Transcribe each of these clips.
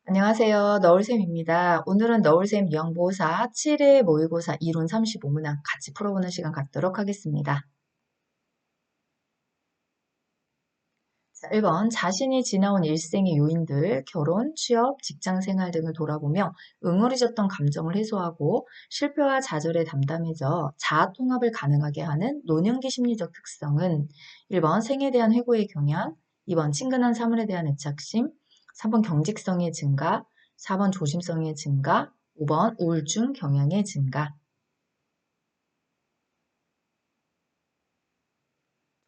안녕하세요. 너울쌤입니다. 오늘은 너울쌤 유형보사 7회 모의고사 이론 35문항 같이 풀어보는 시간 갖도록 하겠습니다. 자, 1번 자신이 지나온 일생의 요인들, 결혼, 취업, 직장생활 등을 돌아보며 응어리졌던 감정을 해소하고 실패와 좌절에 담담해져 자아통합을 가능하게 하는 노년기 심리적 특성은 1번 생에 대한 회고의 경향, 2번 친근한 사물에 대한 애착심, 3번 경직성의 증가, 4번 조심성의 증가, 5번 우울증 경향의 증가.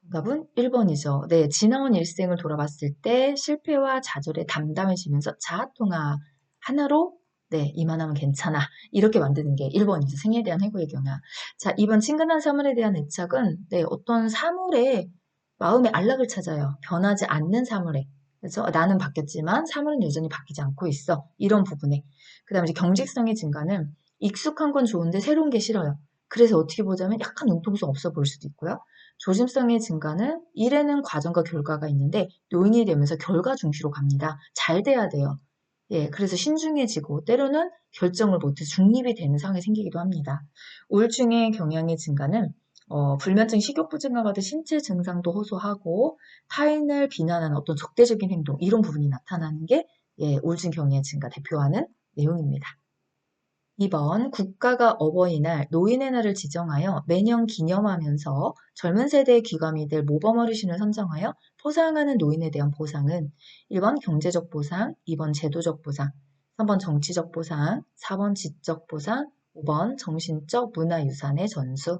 정답은 1번이죠. 네, 지나온 일생을 돌아봤을 때 실패와 좌절에 담담해지면서 자아통합 하나로 네, 이만하면 괜찮아. 이렇게 만드는 게 1번이죠. 생에 대한 해고의 경향. 자, 2번 친근한 사물에 대한 애착은 네, 어떤 사물에 마음의 안락을 찾아요. 변하지 않는 사물에. 그래서 나는 바뀌었지만 사물은 여전히 바뀌지 않고 있어. 이런 부분에. 그 다음에 이제 경직성의 증가는 익숙한 건 좋은데 새로운 게 싫어요. 그래서 어떻게 보자면 약간 융통성 없어 보일 수도 있고요. 조심성의 증가는 일에는 과정과 결과가 있는데 노인이 되면서 결과 중시로 갑니다. 잘 돼야 돼요. 예, 그래서 신중해지고 때로는 결정을 못해 중립이 되는 상황이 생기기도 합니다. 우울증의 경향의 증가는 불면증, 식욕부 증가 같은 신체 증상도 호소하고 타인을 비난하는 어떤 적대적인 행동 이런 부분이 나타나는 게 예, 우울증 경향의 증가 대표하는 내용입니다. 2번 국가가 어버이날, 노인의 날을 지정하여 매년 기념하면서 젊은 세대의 귀감이 될 모범 어르신을 선정하여 포상하는 노인에 대한 보상은 1번 경제적 보상, 2번 제도적 보상, 3번 정치적 보상, 4번 지적 보상, 5번 정신적 문화유산의 전수.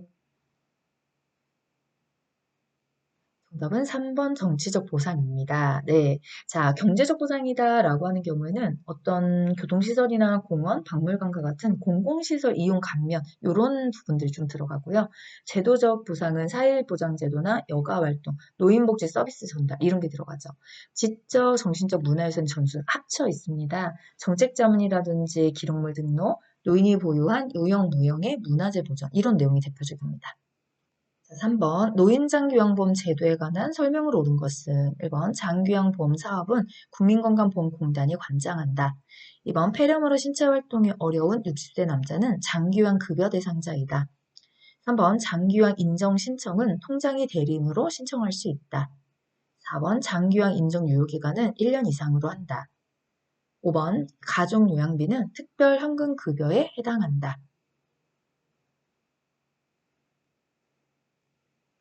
정답은 3번 정치적 보상입니다. 네. 자, 경제적 보상이다라고 하는 경우에는 어떤 교통시설이나 공원, 박물관과 같은 공공시설 이용 감면, 이런 부분들이 좀 들어가고요. 제도적 보상은 사회보장제도나 여가활동, 노인복지 서비스 전달, 이런 게 들어가죠. 지적, 정신적, 문화유산 전수 합쳐 있습니다. 정책자문이라든지 기록물 등록, 노인이 보유한 요형, 무형의 문화재 보전, 이런 내용이 대표적입니다. 자, 3번 노인장기요양보험 제도에 관한 설명을 옳은 것은 1번 장기요양보험 사업은 국민건강보험공단이 관장한다. 2번 폐렴으로 신체활동이 어려운 60세 남자는 장기요양 급여 대상자이다. 3번 장기요양 인정 신청은 통장의 대리인으로 신청할 수 있다. 4번 장기요양 인정 유효기간은 1년 이상으로 한다. 5번 가족요양비는 특별현금급여에 해당한다.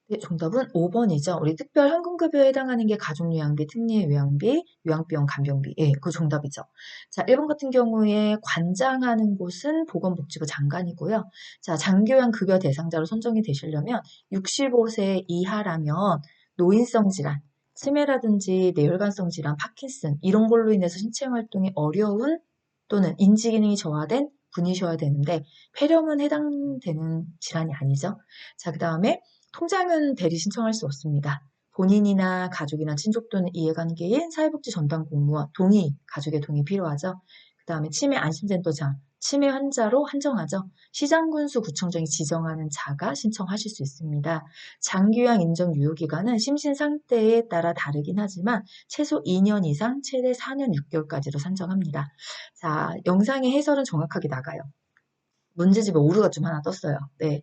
네, 정답은 5번이죠. 우리 특별 현금급여에 해당하는 게 가족요양비, 특례요양비, 요양병 간병비. 예, 그 정답이죠. 자, 1번 같은 경우에 관장하는 곳은 보건복지부 장관이고요. 자, 장기요양급여 대상자로 선정이 되시려면 65세 이하라면 노인성 질환, 치매라든지 뇌혈관성 질환, 파킨슨 이런 걸로 인해서 신체 활동이 어려운 또는 인지 기능이 저하된 분이셔야 되는데 폐렴은 해당되는 질환이 아니죠. 자, 그다음에 통장은 대리 신청할 수 없습니다. 본인이나 가족이나 친족 또는 이해관계인 사회복지 전담 공무원 동의, 가족의 동의 필요하죠. 그 다음에 치매 안심센터장, 치매 환자로 한정하죠. 시장군수 구청장이 지정하는 자가 신청하실 수 있습니다. 장기요양 인정 유효기간은 심신 상태에 따라 다르긴 하지만 최소 2년 이상 최대 4년 6개월까지로 산정합니다. 자, 영상의 해설은 정확하게 나가요. 문제집에 오류가 좀 하나 떴어요. 네.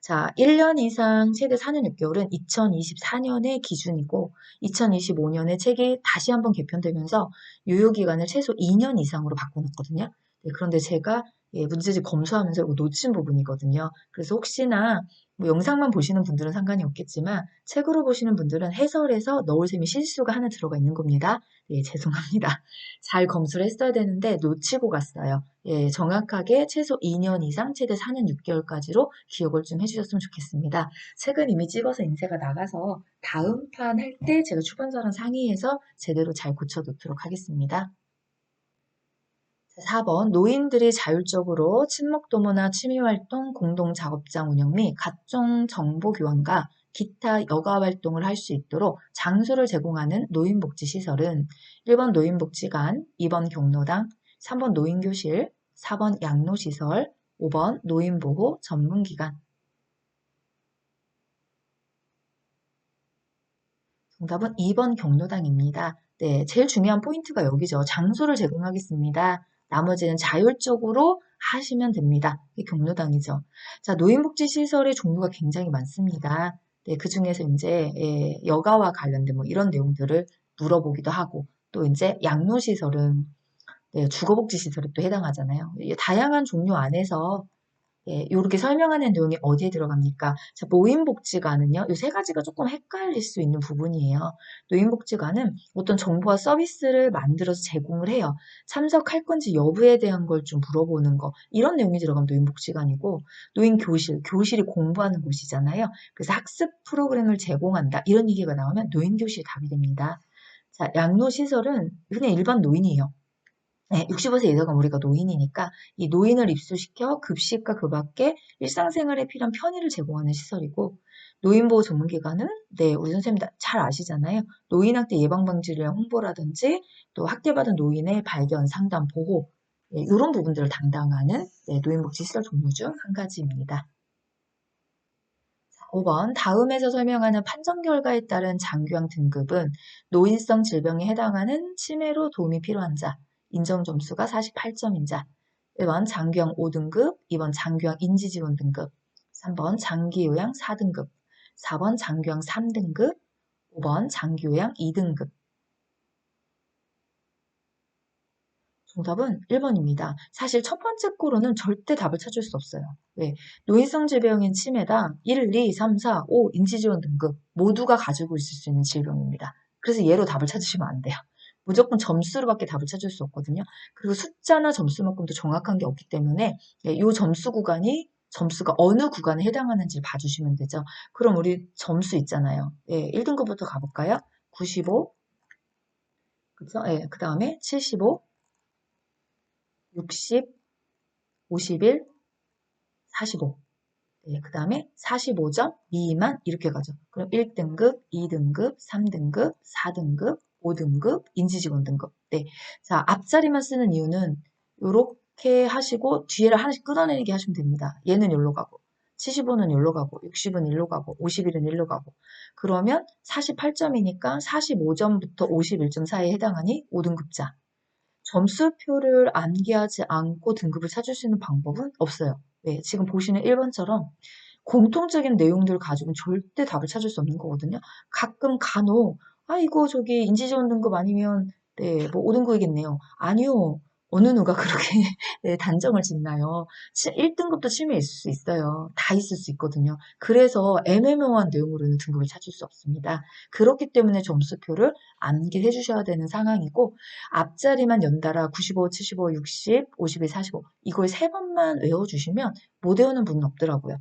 자, 1년 이상 최대 4년 6개월은 2024년의 기준이고 2025년에 책이 다시 한번 개편되면서 유효기간을 최소 2년 이상으로 바꿔놨거든요. 네, 그런데 제가 예, 문제집 검수하면서 이거 놓친 부분이거든요. 그래서 혹시나 뭐 영상만 보시는 분들은 상관이 없겠지만 책으로 보시는 분들은 해설에서 너울쌤이 실수가 하나 들어가 있는 겁니다. 예, 죄송합니다. 잘 검수를 했어야 되는데 놓치고 갔어요. 예, 정확하게 최소 2년 이상 최대 4년 6개월까지로 기억을 좀 해주셨으면 좋겠습니다. 책은 이미 찍어서 인쇄가 나가서 다음 판 할 때 제가 출판사랑 상의해서 제대로 잘 고쳐놓도록 하겠습니다. 4번 노인들이 자율적으로 친목도모나 취미활동, 공동작업장 운영 및 각종 정보교환과 기타 여가활동을 할 수 있도록 장소를 제공하는 노인복지시설은 1번 노인복지관, 2번 경로당, 3번 노인교실, 4번 양로시설, 5번 노인보호 전문기관. 정답은 2번 경로당입니다. 네, 제일 중요한 포인트가 여기죠. 장소를 제공하겠습니다. 나머지는 자율적으로 하시면 됩니다. 이게 경로당이죠. 자, 노인복지시설의 종류가 굉장히 많습니다. 네, 그 중에서 이제 여가와 관련된 뭐 이런 내용들을 물어보기도 하고 또 이제 양로시설은 네, 주거복지시설에 또 해당하잖아요. 다양한 종류 안에서 예, 요렇게 설명하는 내용이 어디에 들어갑니까? 자, 노인복지관은요, 이 세 가지가 조금 헷갈릴 수 있는 부분이에요. 노인복지관은 어떤 정보와 서비스를 만들어서 제공을 해요. 참석할 건지 여부에 대한 걸 좀 물어보는 거. 이런 내용이 들어가면 노인복지관이고, 노인교실, 교실이 공부하는 곳이잖아요. 그래서 학습 프로그램을 제공한다. 이런 얘기가 나오면 노인교실이 답이 됩니다. 자, 양로시설은 그냥 일반 노인이에요. 네, 65세 이상은 우리가 노인이니까 이 노인을 입소시켜 급식과 그 밖에 일상생활에 필요한 편의를 제공하는 시설이고 노인보호 전문기관은 네, 우리 선생님 잘 아시잖아요. 노인학대 예방방지를 위한 홍보라든지 또 학대받은 노인의 발견, 상담, 보호 네, 이런 부분들을 담당하는 네, 노인복지시설 종류 중 한 가지입니다. 5번 다음에서 설명하는 판정 결과에 따른 장기형 등급은 노인성 질병에 해당하는 치매로 도움이 필요한 자, 인정 점수가 48점인 자, 1번 장기형 5등급, 2번 장기형 인지지원 등급, 3번 장기요양 4등급, 4번 장기형 3등급, 5번 장기요양 2등급. 정답은 1번입니다. 사실 첫 번째 거로는 절대 답을 찾을 수 없어요. 왜? 노인성 질병인 치매다 1, 2, 3, 4, 5 인지지원 등급 모두가 가지고 있을 수 있는 질병입니다. 그래서 얘로 답을 찾으시면 안 돼요. 무조건 점수로밖에 답을 찾을 수 없거든요. 그리고 숫자나 점수만큼도 정확한 게 없기 때문에 이 점수 구간이 점수가 어느 구간에 해당하는지 봐주시면 되죠. 그럼 우리 점수 있잖아요. 예, 1등급부터 가볼까요? 95, 그죠? 예, 그 다음에 75, 60, 51, 45. 네, 그 다음에 45점 미만 이렇게 가죠. 그럼 1등급, 2등급, 3등급, 4등급, 5등급, 인지직원 등급. 네. 자, 앞자리만 쓰는 이유는 이렇게 하시고 뒤에를 하나씩 끊어내게 하시면 됩니다. 얘는 여기로 가고 75는 여기로 가고 60은 일로 가고 51은 일로 가고 그러면 48점이니까 45점부터 51점 사이에 해당하니 5등급자. 점수표를 암기하지 않고 등급을 찾을 수 있는 방법은 없어요. 네, 지금 보시는 1번처럼 공통적인 내용들을 가지고는 절대 답을 찾을 수 없는 거거든요. 가끔 간혹, 아, 이거 저기 인지지원 등급 아니면, 네, 뭐 5등급이겠네요. 아니요. 어느 누가 그렇게 네, 단정을 짓나요? 1등급도 치매 있을 수 있어요. 다 있을 수 있거든요. 그래서 애매모호한 내용으로는 등급을 찾을 수 없습니다. 그렇기 때문에 점수표를 암기해 주셔야 되는 상황이고, 앞자리만 연달아 95, 75, 60, 51, 45 이걸 세 번만 외워주시면 못 외우는 분은 없더라고요.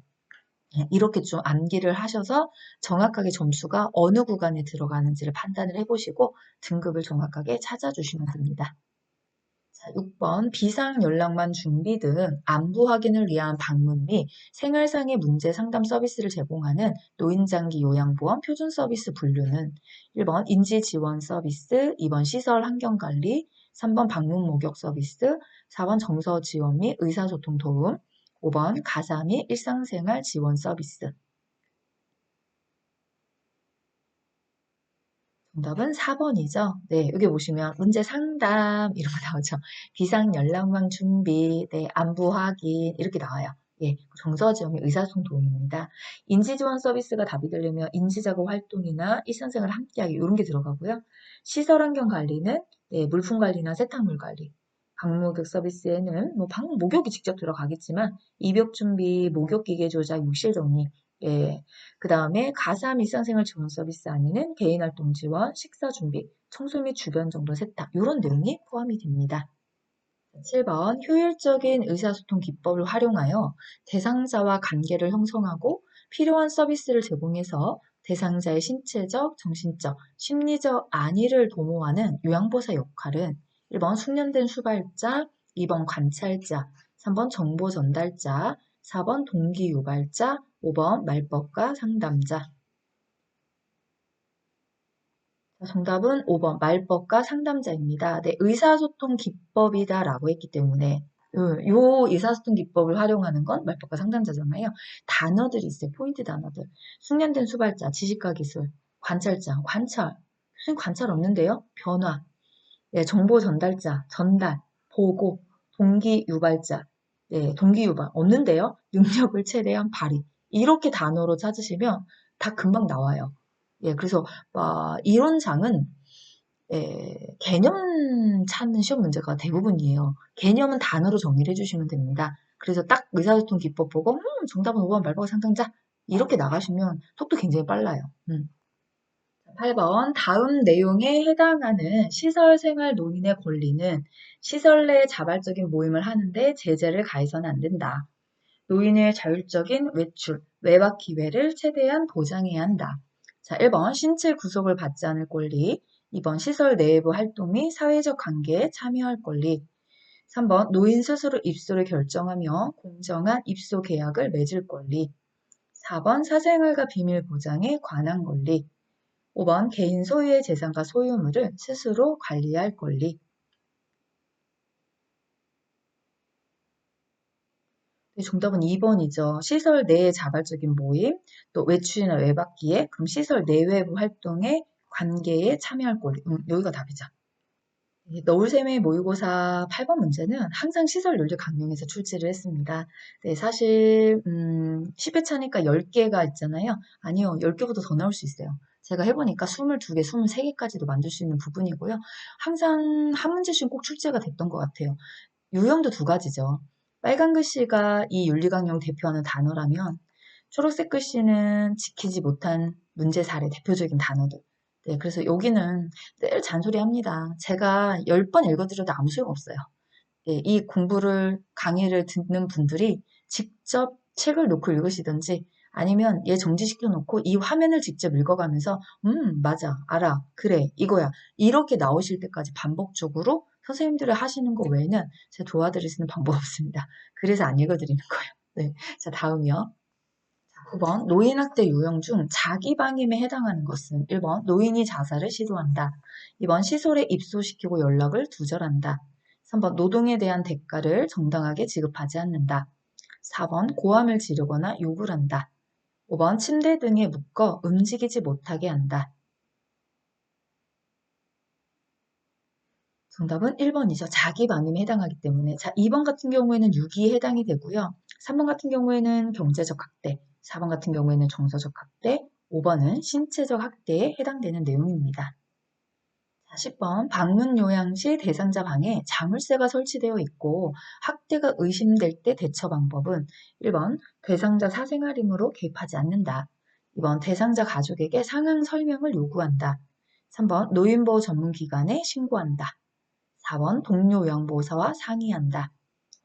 이렇게 좀 암기를 하셔서 정확하게 점수가 어느 구간에 들어가는지를 판단을 해보시고 등급을 정확하게 찾아주시면 됩니다. 자, 6번 비상연락망 준비 등 안부 확인을 위한 방문 및 생활상의 문제 상담 서비스를 제공하는 노인장기 요양보험 표준 서비스 분류는 1번 인지지원 서비스, 2번 시설 환경관리, 3번 방문 목욕 서비스, 4번 정서 지원 및 의사소통 도움, 5번 가사 및 일상생활 지원 서비스. 정답은 4번이죠. 네, 여기 보시면 문제 상담 이런 거 나오죠. 비상 연락망 준비, 네, 안부 확인 이렇게 나와요. 예, 정서지원이 의사소통 도움입니다. 인지지원 서비스가 답이 되려면 인지작업 활동이나 일상생활을 함께하기 이런 게 들어가고요. 시설환경 관리는 네, 물품 관리나 세탁물 관리. 방목욕 서비스에는 뭐 방 목욕이 직접 들어가겠지만 입욕 준비, 목욕 기계 조작, 욕실 정리, 예, 그 다음에 가사 및 일상생활 지원 서비스 안에는 개인활동 지원, 식사 준비, 청소 및 주변 정돈 세탁 이런 내용이 포함이 됩니다. 7번 효율적인 의사소통 기법을 활용하여 대상자와 관계를 형성하고 필요한 서비스를 제공해서 대상자의 신체적, 정신적, 심리적 안위를 도모하는 요양보호사 역할은 1번 숙련된 수발자, 2번 관찰자, 3번 정보 전달자, 4번 동기 유발자, 5번 말법가 상담자. 정답은 5번 말법가 상담자입니다. 네, 의사소통 기법이다라고 했기 때문에 요 의사소통 기법을 활용하는 건 말법가 상담자잖아요. 단어들이 있어요. 포인트 단어들. 숙련된 수발자, 지식과 기술, 관찰자, 관찰. 선생님 관찰 없는데요? 변화, 예, 정보 전달자, 전달, 보고, 동기 유발자, 예, 동기 유발 없는데요? 능력을 최대한 발휘. 이렇게 단어로 찾으시면 다 금방 나와요. 예, 그래서 이론상은 개념 찾는 시험 문제가 대부분이에요. 개념은 단어로 정리를 해주시면 됩니다. 그래서 딱 의사소통 기법 보고 정답은 5번 말버거 상담자 이렇게 나가시면 속도 굉장히 빨라요. 8번 다음 내용에 해당하는 시설생활 노인의 권리는 시설 내 자발적인 모임을 하는데 제재를 가해서는 안 된다. 노인의 자율적인 외출, 외박 기회를 최대한 보장해야 한다. 자, 1번 신체 구속을 받지 않을 권리, 2번 시설 내부 활동 및 사회적 관계에 참여할 권리, 3번 노인 스스로 입소를 결정하며 공정한 입소 계약을 맺을 권리, 4번 사생활과 비밀 보장에 관한 권리, 5번 개인 소유의 재산과 소유물을 스스로 관리할 권리. 정답은 2번이죠. 시설 내의 자발적인 모임, 또 외출이나 외박기에, 그럼 시설 내외부 활동에 관계에 참여할 권리. 여기가 답이죠. 너울샘의 모의고사 8번 문제는 항상 시설 윤리 강령에서 출제를 했습니다. 네, 사실 10회 차니까 10개가 있잖아요. 아니요, 10개보다 더 나올 수 있어요. 제가 해보니까 22개, 23개까지도 만들 수 있는 부분이고요. 항상 한 문제씩 꼭 출제가 됐던 것 같아요. 유형도 두 가지죠. 빨간 글씨가 이 윤리강령 대표하는 단어라면 초록색 글씨는 지키지 못한 문제 사례 대표적인 단어들. 네, 그래서 여기는 늘 잔소리합니다. 제가 10번 읽어드려도 아무 소용없어요. 예, 이 공부를 강의를 듣는 분들이 직접 책을 놓고 읽으시든지 아니면 얘 정지시켜 놓고 이 화면을 직접 읽어가면서 맞아, 알아, 그래, 이거야 이렇게 나오실 때까지 반복적으로 선생님들이 하시는 거 외에는 제가 도와드릴 수 있는 방법 없습니다. 그래서 안 읽어드리는 거예요. 네, 자 다음이요. 9번 노인학대 유형 중 자기방임에 해당하는 것은 1번 노인이 자살을 시도한다. 2번 시설에 입소시키고 연락을 두절한다. 3번 노동에 대한 대가를 정당하게 지급하지 않는다. 4번 고함을 지르거나 욕을 한다. 5번 침대 등에 묶어 움직이지 못하게 한다. 정답은 1번이죠. 자기방임에 해당하기 때문에. 자, 2번 같은 경우에는 유기에 해당이 되고요. 3번 같은 경우에는 경제적 학대, 4번 같은 경우에는 정서적 학대, 5번은 신체적 학대에 해당되는 내용입니다. 자, 10번 방문 요양 시 대상자 방에 자물쇠가 설치되어 있고 학대가 의심될 때 대처 방법은 1번 대상자 사생활이므로 개입하지 않는다. 2번 대상자 가족에게 상황 설명을 요구한다. 3번 노인보호 전문기관에 신고한다. 4번 동료 요양보호사와 상의한다.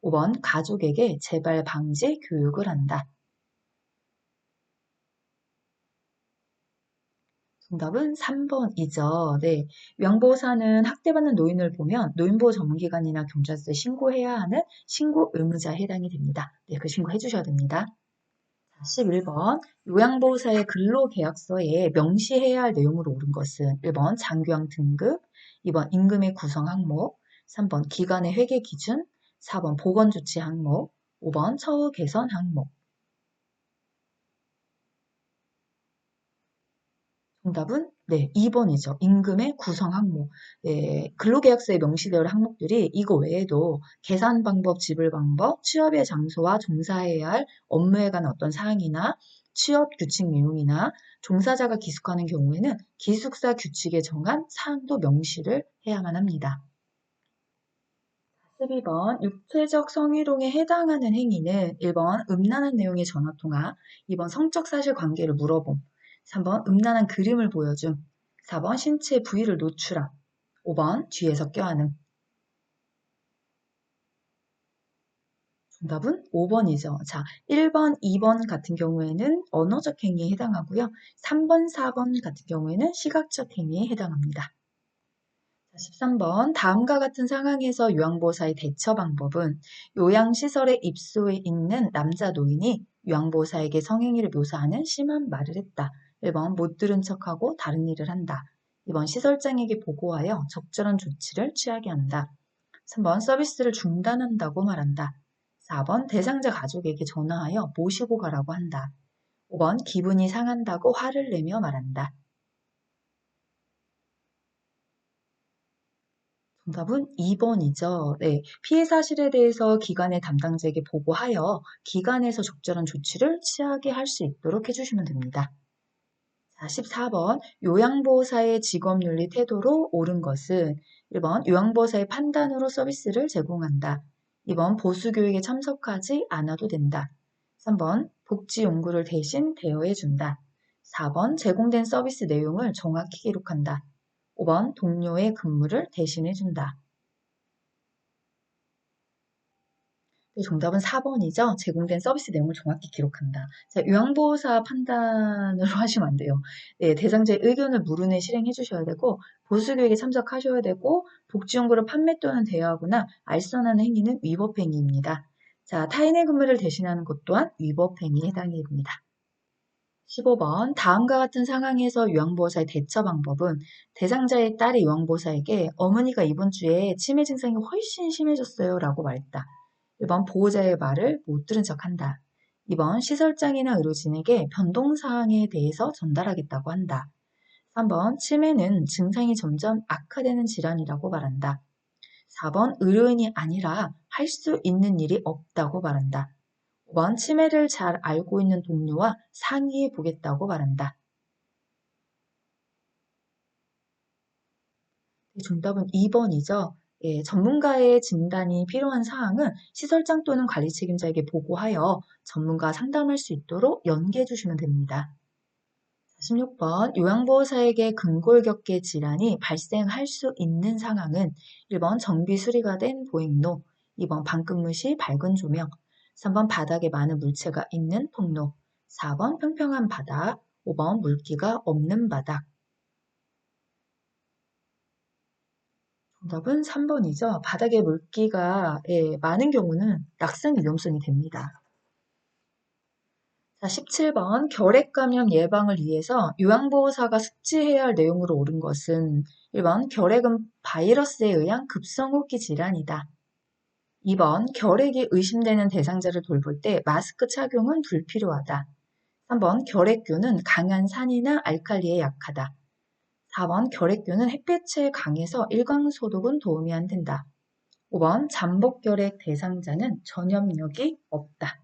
5번 가족에게 재발 방지 교육을 한다. 정답은 3번이죠. 네. 요양보호사는 학대받는 노인을 보면 노인보호 전문기관이나 경찰서에 신고해야 하는 신고 의무자에 해당이 됩니다. 네, 그 신고해 주셔야 됩니다. 11번 요양보호사의 근로계약서에 명시해야 할 내용으로 옳은 것은 1번 장교양 등급, 2번 임금의 구성 항목, 3번 기관의 회계 기준, 4번 보건조치 항목, 5번 처우 개선 항목. 정답은 네, 2번이죠. 임금의 구성 항목. 네, 근로계약서에 명시되어 있는 항목들이 이거 외에도 계산 방법, 지불 방법, 취업의 장소와 종사해야 할 업무에 관한 어떤 사항이나 취업 규칙 내용이나 종사자가 기숙하는 경우에는 기숙사 규칙에 정한 사항도 명시를 해야만 합니다. 12번 육체적 성희롱에 해당하는 행위는 1번 음란한 내용의 전화통화, 2번 성적 사실 관계를 물어봄, 3번 음란한 그림을 보여줌, 4번 신체 부위를 노출함, 5번 뒤에서 껴안음. 정답은 5번이죠. 자, 1번, 2번 같은 경우에는 언어적 행위에 해당하고요. 3번, 4번 같은 경우에는 시각적 행위에 해당합니다. 13번 다음과 같은 상황에서 요양보호사의 대처 방법은 요양시설에 입소해 있는 남자 노인이 요양보호사에게 성행위를 묘사하는 심한 말을 했다. 1번 못 들은 척하고 다른 일을 한다. 2번 시설장에게 보고하여 적절한 조치를 취하게 한다. 3번 서비스를 중단한다고 말한다. 4번 대상자 가족에게 전화하여 모시고 가라고 한다. 5번 기분이 상한다고 화를 내며 말한다. 정답은 2번이죠. 네, 피해 사실에 대해서 기관의 담당자에게 보고하여 기관에서 적절한 조치를 취하게 할 수 있도록 해주시면 됩니다. 자, 14번 요양보호사의 직업윤리 태도로 옳은 것은 1번 요양보호사의 판단으로 서비스를 제공한다. 2번 보수교육에 참석하지 않아도 된다. 3번 복지용구를 대신 대여해준다. 4번 제공된 서비스 내용을 정확히 기록한다. 5번 동료의 근무를 대신해준다. 네, 정답은 4번이죠. 제공된 서비스 내용을 정확히 기록한다. 자, 요양보호사 판단으로 하시면 안 돼요. 네, 대상자의 의견을 무르내 실행해 주셔야 되고, 보수교육에 참석하셔야 되고, 복지용구를 판매 또는 대여하거나 알선하는 행위는 위법행위입니다. 자, 타인의 근무를 대신하는 것 또한 위법행위에 해당이 됩니다. 15번 다음과 같은 상황에서 요양보호사의 대처 방법은 대상자의 딸이 요양보호사에게 어머니가 이번 주에 치매 증상이 훨씬 심해졌어요 라고 말했다. 1번 보호자의 말을 못 들은 척한다. 2번 시설장이나 의료진에게 변동사항에 대해서 전달하겠다고 한다. 3번 치매는 증상이 점점 악화되는 질환이라고 말한다. 4번 의료인이 아니라 할 수 있는 일이 없다고 말한다. 5번 치매를 잘 알고 있는 동료와 상의해 보겠다고 말한다. 정답은 2번이죠. 예, 전문가의 진단이 필요한 사항은 시설장 또는 관리 책임자에게 보고하여 전문가 상담할 수 있도록 연계해 주시면 됩니다. 16번 요양보호사에게 근골격계 질환이 발생할 수 있는 상황은 1번 정비 수리가 된 보행로, 2번 방근무 시 밝은 조명, 3번 바닥에 많은 물체가 있는 통로, 4번 평평한 바닥, 5번 물기가 없는 바닥. 정답은 3번이죠. 바닥에 물기가 많은 경우는 낙상 위험성이 됩니다. 자, 17번 결핵 감염 예방을 위해서 요양보호사가 숙지해야 할 내용으로 옳은 것은 1번 결핵은 바이러스에 의한 급성호흡기 질환이다. 2번 결핵이 의심되는 대상자를 돌볼 때 마스크 착용은 불필요하다. 3번 결핵균은 강한 산이나 알칼리에 약하다. 4번 결핵균은 햇볕에 강해서 일광소독은 도움이 안 된다. 5번 잠복결핵 대상자는 전염력이 없다.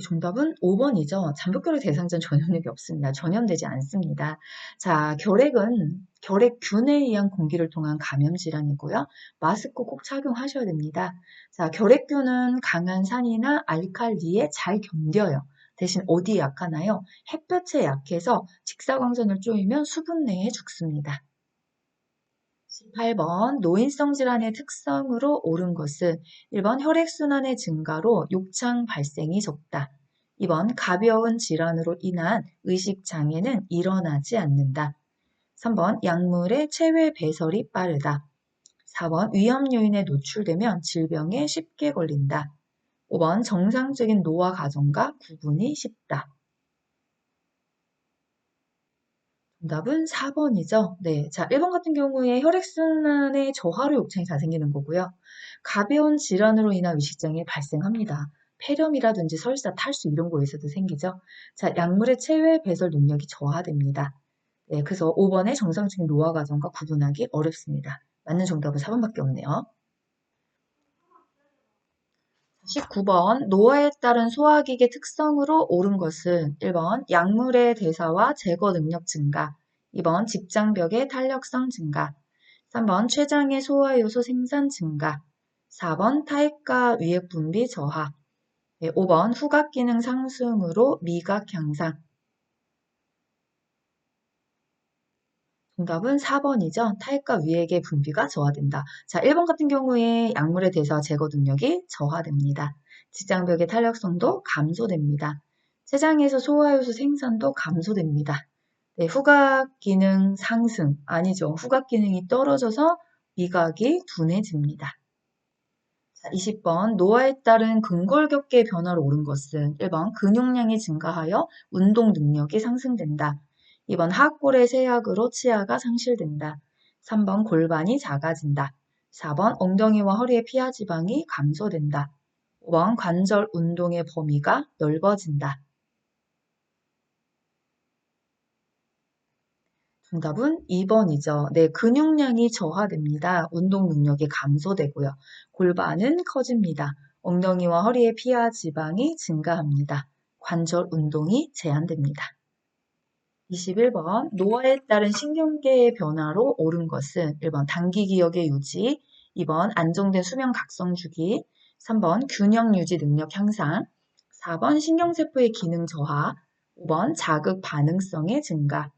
정답은 5번이죠. 잠복결핵 대상자는 전염력이 없습니다. 전염되지 않습니다. 자, 결핵은 결핵균에 의한 공기를 통한 감염 질환이고요. 마스크 꼭 착용하셔야 됩니다. 자, 결핵균은 강한 산이나 알칼리에 잘 견뎌요. 대신 어디에 약하나요? 햇볕에 약해서 직사광선을 쪼이면 수분 내에 죽습니다. 18번 노인성 질환의 특성으로 옳은 것은 1번 혈액순환의 증가로 욕창 발생이 적다. 2번 가벼운 질환으로 인한 의식장애는 일어나지 않는다. 3번 약물의 체외 배설이 빠르다. 4번 위험 요인에 노출되면 질병에 쉽게 걸린다. 5번 정상적인 노화 과정과 구분이 쉽다. 정답은 4번이죠. 네. 자, 1번 같은 경우에 혈액순환의 저하로 욕창이 잘 생기는 거고요. 가벼운 질환으로 인한 의식장애 발생합니다. 폐렴이라든지 설사, 탈수 이런 거에서도 생기죠. 자, 약물의 체외 배설 능력이 저하됩니다. 네, 그래서 5번의 정상적인 노화 과정과 구분하기 어렵습니다. 맞는 정답은 4번밖에 없네요. 19번 노화에 따른 소화기계 특성으로 옳은 것은 1번 약물의 대사와 제거 능력 증가, 2번 직장벽의 탄력성 증가, 3번 췌장의 소화효소 생산 증가, 4번 타액과 위액 분비 저하, 5번 후각 기능 상승으로 미각 향상. 정답은 4번이죠. 타액과 위액의 분비가 저하된다. 자, 1번 같은 경우에 약물의 대사 제거 능력이 저하됩니다. 직장벽의 탄력성도 감소됩니다. 췌장에서 소화효소 생산도 감소됩니다. 네, 후각 기능 상승, 아니죠. 후각 기능이 떨어져서 미각이 둔해집니다. 자, 20번 노화에 따른 근골격계 변화로 옳은 것은 1번 근육량이 증가하여 운동 능력이 상승된다. 2번 하악골의 세약으로 치아가 상실된다. 3번 골반이 작아진다. 4번 엉덩이와 허리의 피하 지방이 감소된다. 5번 관절 운동의 범위가 넓어진다. 정답은 2번이죠. 네, 근육량이 저하됩니다. 운동 능력이 감소되고요. 골반은 커집니다. 엉덩이와 허리의 피하 지방이 증가합니다. 관절 운동이 제한됩니다. 21번 노화에 따른 신경계의 변화로 옳은 것은 1번 단기 기억의 유지, 2번 안정된 수면 각성 주기, 3번 균형 유지 능력 향상, 4번 신경세포의 기능 저하, 5번 자극 반응성의 증가.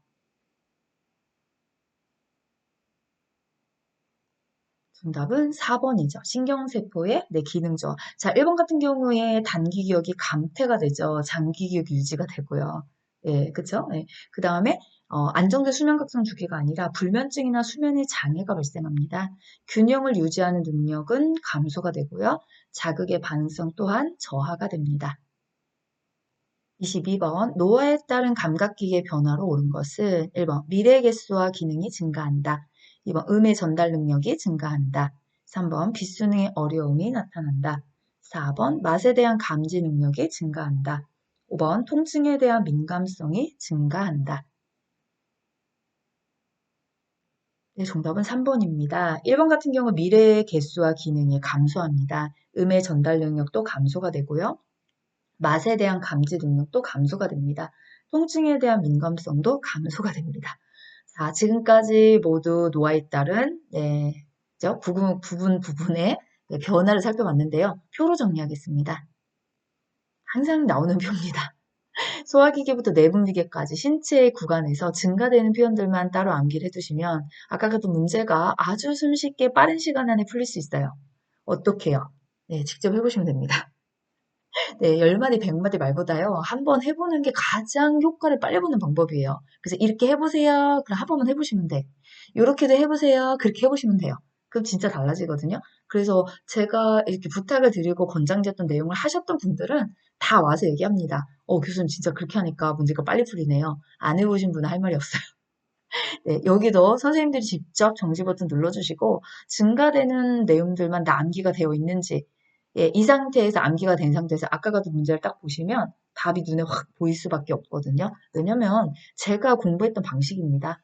정답은 4번이죠. 신경세포의 기능 저하. 자, 1번 같은 경우에 단기 기억이 감퇴가 되죠. 장기 기억이 유지가 되고요. 예, 그쵸? 예. 그 다음에 안정된 수면 각성 주기가 아니라 불면증이나 수면의 장애가 발생합니다. 균형을 유지하는 능력은 감소가 되고요. 자극의 반응성 또한 저하가 됩니다. 22번 노화에 따른 감각기의 변화로 옳은 것은 1번 미래 개수와 기능이 증가한다. 2번 음의 전달 능력이 증가한다. 3번 빛순응의 어려움이 나타난다. 4번 맛에 대한 감지 능력이 증가한다. 5번 통증에 대한 민감성이 증가한다. 네, 정답은 3번입니다. 1번 같은 경우 미래의 개수와 기능이 감소합니다. 음의 전달 능력도 감소가 되고요. 맛에 대한 감지 능력도 감소가 됩니다. 통증에 대한 민감성도 감소가 됩니다. 자, 지금까지 모두 노화에 따른 부분의 변화를 살펴봤는데요. 표로 정리하겠습니다. 항상 나오는 표입니다. 소화기계부터 내분비계까지 신체의 구간에서 증가되는 표현들만 따로 암기를 해두시면 아까 같은 문제가 아주 손쉽게 빠른 시간 안에 풀릴 수 있어요. 어떻게 해요? 네, 직접 해보시면 됩니다. 네, 10마디, 100마디 말보다요. 한번 해보는 게 가장 효과를 빨리 보는 방법이에요. 그래서 이렇게 해보세요. 그럼 한 번만 해보시면 돼. 이렇게도 해보세요. 그렇게 해보시면 돼요. 그럼 진짜 달라지거든요. 그래서 제가 이렇게 부탁을 드리고 권장드렸던 내용을 하셨던 분들은 다 와서 얘기합니다. 교수님 진짜 그렇게 하니까 문제가 빨리 풀리네요. 안 해보신 분은 할 말이 없어요. 네, 여기도 선생님들이 직접 정지 버튼 눌러주시고 증가되는 내용들만 다 암기가 되어 있는지 이 상태에서 암기가 된 상태에서 아까 같은 문제를 딱 보시면 답이 눈에 확 보일 수밖에 없거든요. 왜냐면 제가 공부했던 방식입니다.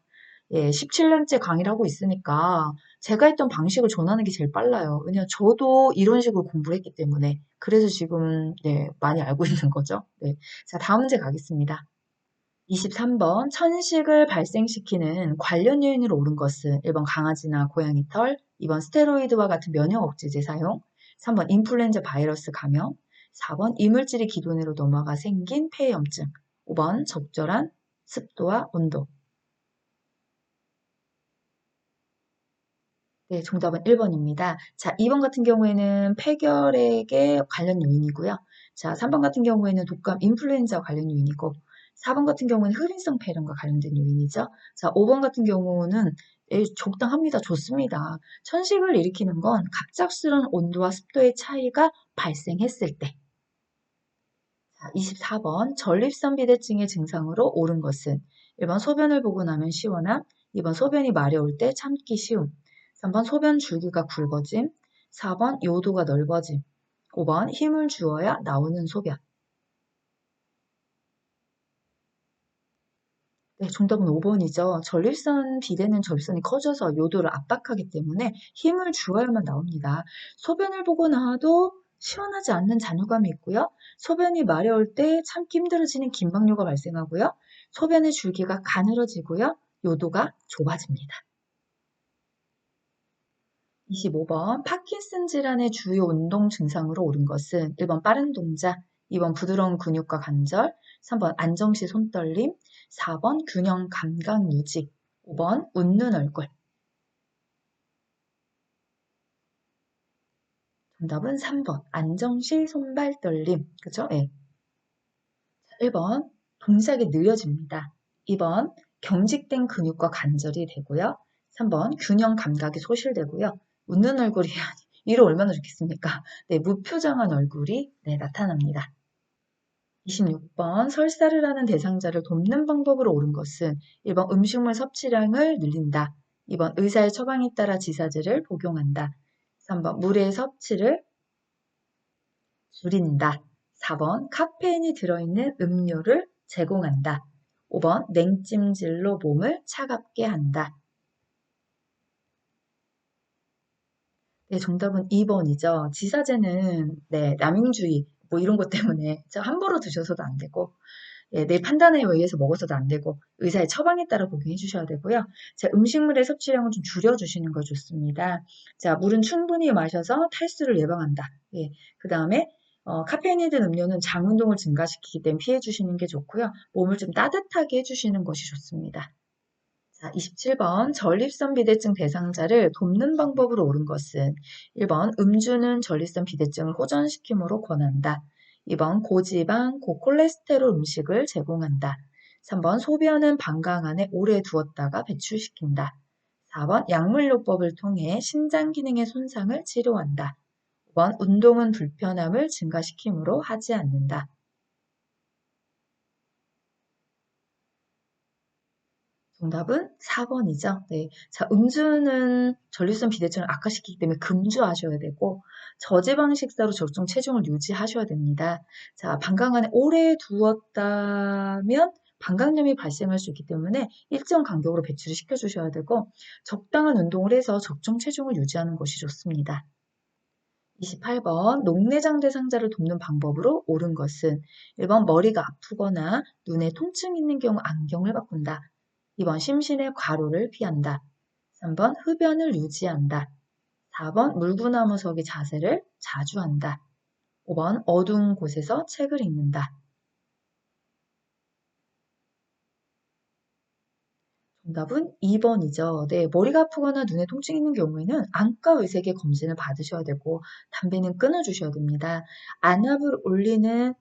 17년째 강의를 하고 있으니까 제가 했던 방식을 전하는 게 제일 빨라요. 왜냐면 저도 이런 식으로 공부를 했기 때문에 그래서 지금 많이 알고 있는 거죠. 네. 자, 다음 문제 가겠습니다. 23번 천식을 발생시키는 관련 요인으로 옳은 것은 1번 강아지나 고양이 털, 2번 스테로이드와 같은 면역 억제제 사용, 3번 인플루엔자 바이러스 감염, 4번 이물질이 기존으로 넘어가 생긴 폐염증, 5번 적절한 습도와 온도. 네, 정답은 1번입니다. 자, 2번 같은 경우에는 폐결핵의 관련 요인이고요. 자, 3번 같은 경우에는 독감 인플루엔자와 관련 요인이고, 4번 같은 경우는 흡인성 폐렴과 관련된 요인이죠. 자, 5번 같은 경우는 적당합니다. 좋습니다. 천식을 일으키는 건 갑작스러운 온도와 습도의 차이가 발생했을 때. 자, 24번 전립선 비대증의 증상으로 옳은 것은 1번 소변을 보고 나면 시원함, 2번 소변이 마려울 때 참기 쉬움, 3번 소변 줄기가 굵어짐, 4번 요도가 넓어짐, 5번 힘을 주어야 나오는 소변. 네, 정답은 5번이죠. 전립선 비대는 전립선이 커져서 요도를 압박하기 때문에 힘을 주어야만 나옵니다. 소변을 보고 나와도 시원하지 않는 잔유감이 있고요. 소변이 마려울 때 참기 힘들어지는 긴박요가 발생하고요. 소변의 줄기가 가늘어지고요. 요도가 좁아집니다. 25번 파킨슨 질환의 주요 운동 증상으로 옳은 것은 1번 빠른 동작, 2번 부드러운 근육과 관절, 3번 안정시 손떨림, 4번 균형 감각 유지, 5번 웃는 얼굴. 정답은 3번 안정시 손발 떨림. 그죠? 네. 1번 동작이 느려집니다. 2번 경직된 근육과 관절이 되고요. 3번 균형 감각이 소실되고요. 웃는 얼굴이 이로 얼마나 좋겠습니까? 네, 무표정한 얼굴이 나타납니다. 26번 설사를 하는 대상자를 돕는 방법으로 옳은 것은 1번 음식물 섭취량을 늘린다. 2번 의사의 처방에 따라 지사제를 복용한다. 3번 물의 섭취를 줄인다. 4번 카페인이 들어있는 음료를 제공한다. 5번 냉찜질로 몸을 차갑게 한다. 네, 정답은 2번이죠. 지사제는 네, 남용주의 뭐 이런 것 때문에 함부로 드셔서도 안 되고 예, 내 판단에 의해서 먹어서도 안 되고 의사의 처방에 따라 복용해 주셔야 되고요. 자, 음식물의 섭취량을 좀 줄여주시는 거 좋습니다. 자, 물은 충분히 마셔서 탈수를 예방한다. 예, 그 다음에 카페인이 든 음료는 장 운동을 증가시키기 때문에 피해 주시는 게 좋고요. 몸을 좀 따뜻하게 해주시는 것이 좋습니다. 자, 27번 전립선 비대증 대상자를 돕는 방법으로 옳은 것은 1번 음주는 전립선 비대증을 호전시킴으로 권한다. 2번 고지방, 고콜레스테롤 음식을 제공한다. 3번 소변은 방광 안에 오래 두었다가 배출시킨다. 4번 약물요법을 통해 신장 기능의 손상을 치료한다. 5번 운동은 불편함을 증가시키므로 하지 않는다. 정답은 4번이죠. 네. 자, 음주는 전립선 비대증을 악화시키기 때문에 금주하셔야 되고, 저지방 식사로 적정 체중을 유지하셔야 됩니다. 자, 방광 안에 오래 두었다면 방광염이 발생할 수 있기 때문에 일정 간격으로 배출을 시켜주셔야 되고, 적당한 운동을 해서 적정 체중을 유지하는 것이 좋습니다. 28번 녹내장 대상자를 돕는 방법으로 옳은 것은 1번 머리가 아프거나 눈에 통증이 있는 경우 안경을 바꾼다. 2번 심신의 과로를 피한다. 3번 흡연을 유지한다. 4번 물구나무서기 자세를 자주 한다. 5번 어두운 곳에서 책을 읽는다. 정답은 2번이죠. 네, 머리가 아프거나 눈에 통증이 있는 경우에는 안과 의사에게 검진을 받으셔야 되고 담배는 끊어주셔야 됩니다. 안압을 올리는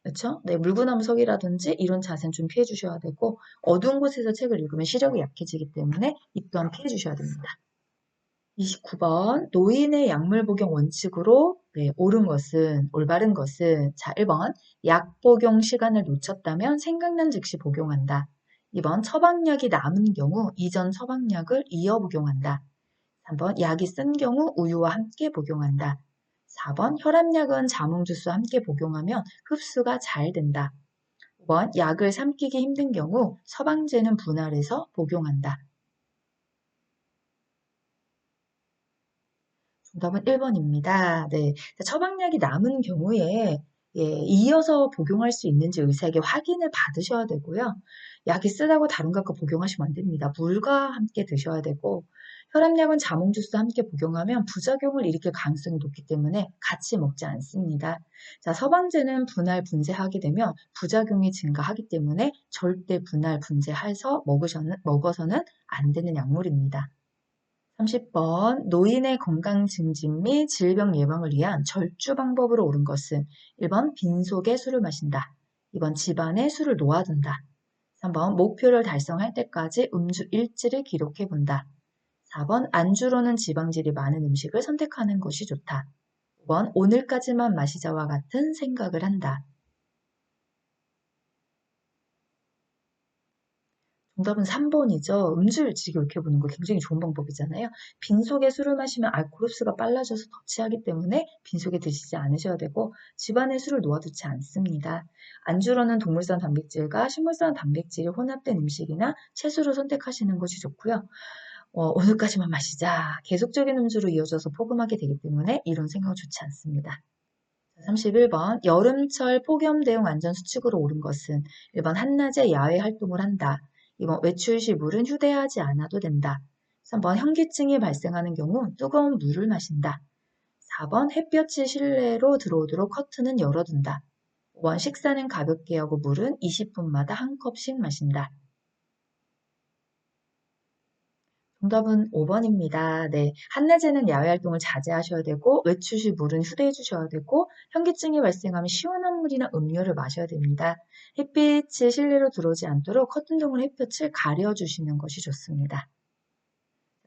그렇죠? 네, 물구나무서기라든지 이런 자세는 좀 피해 주셔야 되고 어두운 곳에서 책을 읽으면 시력이 약해지기 때문에 이 또한 피해 주셔야 됩니다. 29번 노인의 약물 복용 원칙으로 네, 옳은 것은 올바른 것은 자 1번 약 복용 시간을 놓쳤다면 생각난 즉시 복용한다. 2번 처방약이 남은 경우 이전 처방약을 이어 복용한다. 3번 약이 쓴 경우 우유와 함께 복용한다. 4번 혈압약은 자몽 주스와 함께 복용하면 흡수가 잘 된다. 5번 약을 삼키기 힘든 경우 처방제는 분할해서 복용한다. 정답은 1번입니다. 네. 처방약이 남은 경우에 예, 이어서 복용할 수 있는지 의사에게 확인을 받으셔야 되고요. 약이 쓰다고 다른 것과 복용하시면 안 됩니다. 물과 함께 드셔야 되고 혈압약은 자몽 주스와 함께 복용하면 부작용을 일으킬 가능성이 높기 때문에 같이 먹지 않습니다. 자, 서방제는 분할 분쇄하게 되면 부작용이 증가하기 때문에 절대 분할 분쇄해서 먹어서는 안 되는 약물입니다. 30번 노인의 건강 증진 및 질병 예방을 위한 절주 방법으로 옳은 것은 1번 빈속에 술을 마신다. 2번 집안에 술을 놓아둔다. 3번 목표를 달성할 때까지 음주 일지를 기록해 본다. 4번 안주로는 지방질이 많은 음식을 선택하는 것이 좋다. 5번 오늘까지만 마시자와 같은 생각을 한다. 정답은 3번이죠. 음주일지 기록해보는 거 굉장히 좋은 방법이잖아요. 빈속에 술을 마시면 알코올 흡수가 빨라져서 더 취하기 때문에 빈속에 드시지 않으셔야 되고 집안에 술을 놓아두지 않습니다. 안주로는 동물성 단백질과 식물성 단백질이 혼합된 음식이나 채소를 선택하시는 것이 좋고요. 오늘까지만 마시자. 계속적인 음주로 이어져서 포금하게 되기 때문에 이런 생각은 좋지 않습니다. 31번 여름철 폭염 대응 안전수칙으로 옳은 것은 1번 한낮에 야외 활동을 한다. 2번 외출 시 물은 휴대하지 않아도 된다. 3번 현기증이 발생하는 경우 뜨거운 물을 마신다. 4번 햇볕이 실내로 들어오도록 커튼은 열어둔다. 5번 식사는 가볍게 하고 물은 20분마다 한 컵씩 마신다. 정답은 5번입니다. 네. 한낮에는 야외 활동을 자제하셔야 되고, 외출 시 물은 휴대해 주셔야 되고, 현기증이 발생하면 시원한 물이나 음료를 마셔야 됩니다. 햇빛이 실내로 들어오지 않도록 커튼 등으로 햇볕을 가려주시는 것이 좋습니다.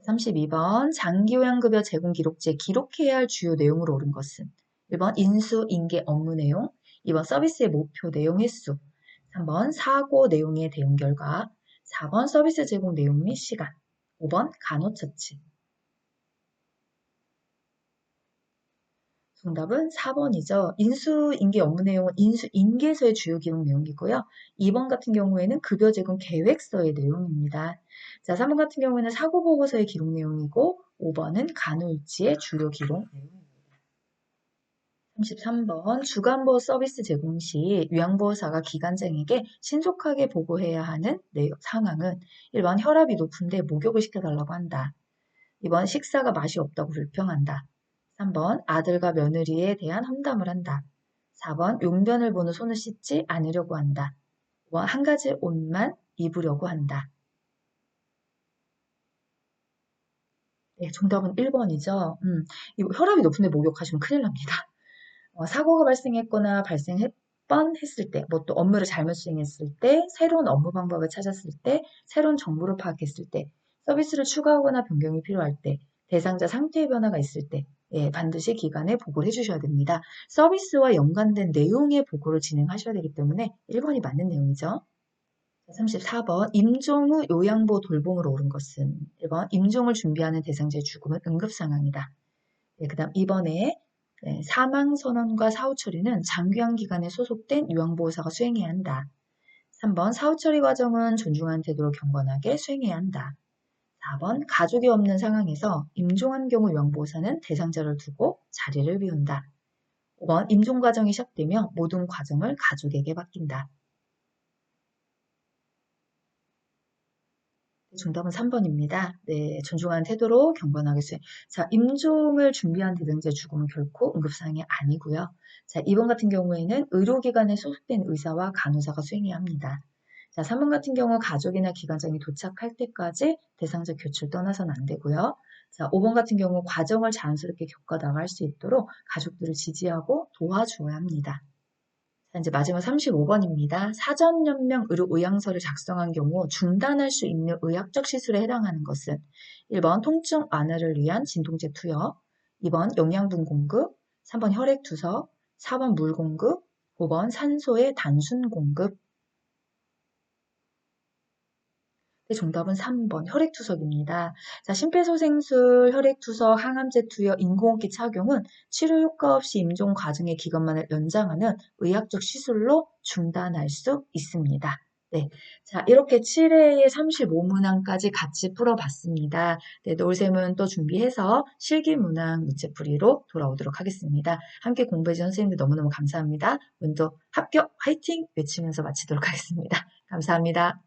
32번 장기요양급여 제공 기록지에 기록해야 할 주요 내용으로 옳은 것은 1번 인수, 인계, 업무 내용, 2번 서비스의 목표 내용 횟수, 3번 사고 내용의 대응 결과, 4번 서비스 제공 내용 및 시간, 5번 간호처치. 정답은 4번이죠. 인수인계 업무 내용은 인수인계서의 주요 기록 내용이고요. 2번 같은 경우에는 급여 제공 계획서의 내용입니다. 자, 3번 같은 경우에는 사고 보고서의 기록 내용이고 5번은 간호일지의 주요 기록 내용입니다. 33번 주간보호 서비스 제공 시 요양보호사가 기관장에게 신속하게 보고해야 하는 상황은 1번 혈압이 높은데 목욕을 시켜달라고 한다. 2번 식사가 맛이 없다고 불평한다. 3번 아들과 며느리에 대한 험담을 한다. 4번 용변을 보는 손을 씻지 않으려고 한다. 5번 한 가지 옷만 입으려고 한다. 네, 정답은 1번이죠. 혈압이 높은데 목욕하시면 큰일 납니다. 사고가 발생했거나 발생했 뻔했을 때, 뭐 또 업무를 잘못 수행했을 때, 새로운 업무 방법을 찾았을 때, 새로운 정보를 파악했을 때, 서비스를 추가하거나 변경이 필요할 때, 대상자 상태의 변화가 있을 때, 예, 반드시 기관에 보고를 해주셔야 됩니다. 서비스와 연관된 내용의 보고를 진행하셔야 되기 때문에 1번이 맞는 내용이죠. 34번 임종 후 요양보 돌봄으로 옳은 것은 1번 임종을 준비하는 대상자의 죽음은 응급상황이다. 네, 그 다음 2번에 사망선언과 사후처리는 장기환기관에 소속된 요양보호사가 수행해야 한다. 3번 사후처리 과정은 존중하는 태도로 경건하게 수행해야 한다. 4번 가족이 없는 상황에서 임종한 경우 요양보호사는 대상자를 두고 자리를 비운다. 5번 임종 과정이 시작되며 모든 과정을 가족에게 맡긴다. 정답은 3번입니다. 네, 존중하는 태도로 경건하게 수행. 자, 임종을 준비한 대상자의 죽음은 결코 응급사항이 아니고요. 자, 2번 같은 경우에는 의료기관에 소속된 의사와 간호사가 수행해야 합니다. 자, 3번 같은 경우 가족이나 기관장이 도착할 때까지 대상자 교체를 떠나서는 안 되고요. 자, 5번 같은 경우 과정을 자연스럽게 겪어 나갈 수 있도록 가족들을 지지하고 도와주어야 합니다. 자, 이제 마지막 35번입니다. 사전연명 의료의향서를 작성한 경우 중단할 수 있는 의학적 시술에 해당하는 것은 1번 통증 완화를 위한 진통제 투여, 2번 영양분 공급, 3번 혈액 투석, 4번 물 공급, 5번 산소의 단순 공급. 네, 정답은 3번 혈액투석입니다. 자, 심폐소생술, 혈액투석, 항암제 투여, 인공호흡기 착용은 치료 효과 없이 임종 과정의 기간만을 연장하는 의학적 시술로 중단할 수 있습니다. 네, 자, 이렇게 7회의 35문항까지 같이 풀어봤습니다. 네, 놀샘은 또 준비해서 실기문항 문제풀이로 돌아오도록 하겠습니다. 함께 공부해주신 선생님들 너무너무 감사합니다. 오늘도 합격 화이팅 외치면서 마치도록 하겠습니다. 감사합니다.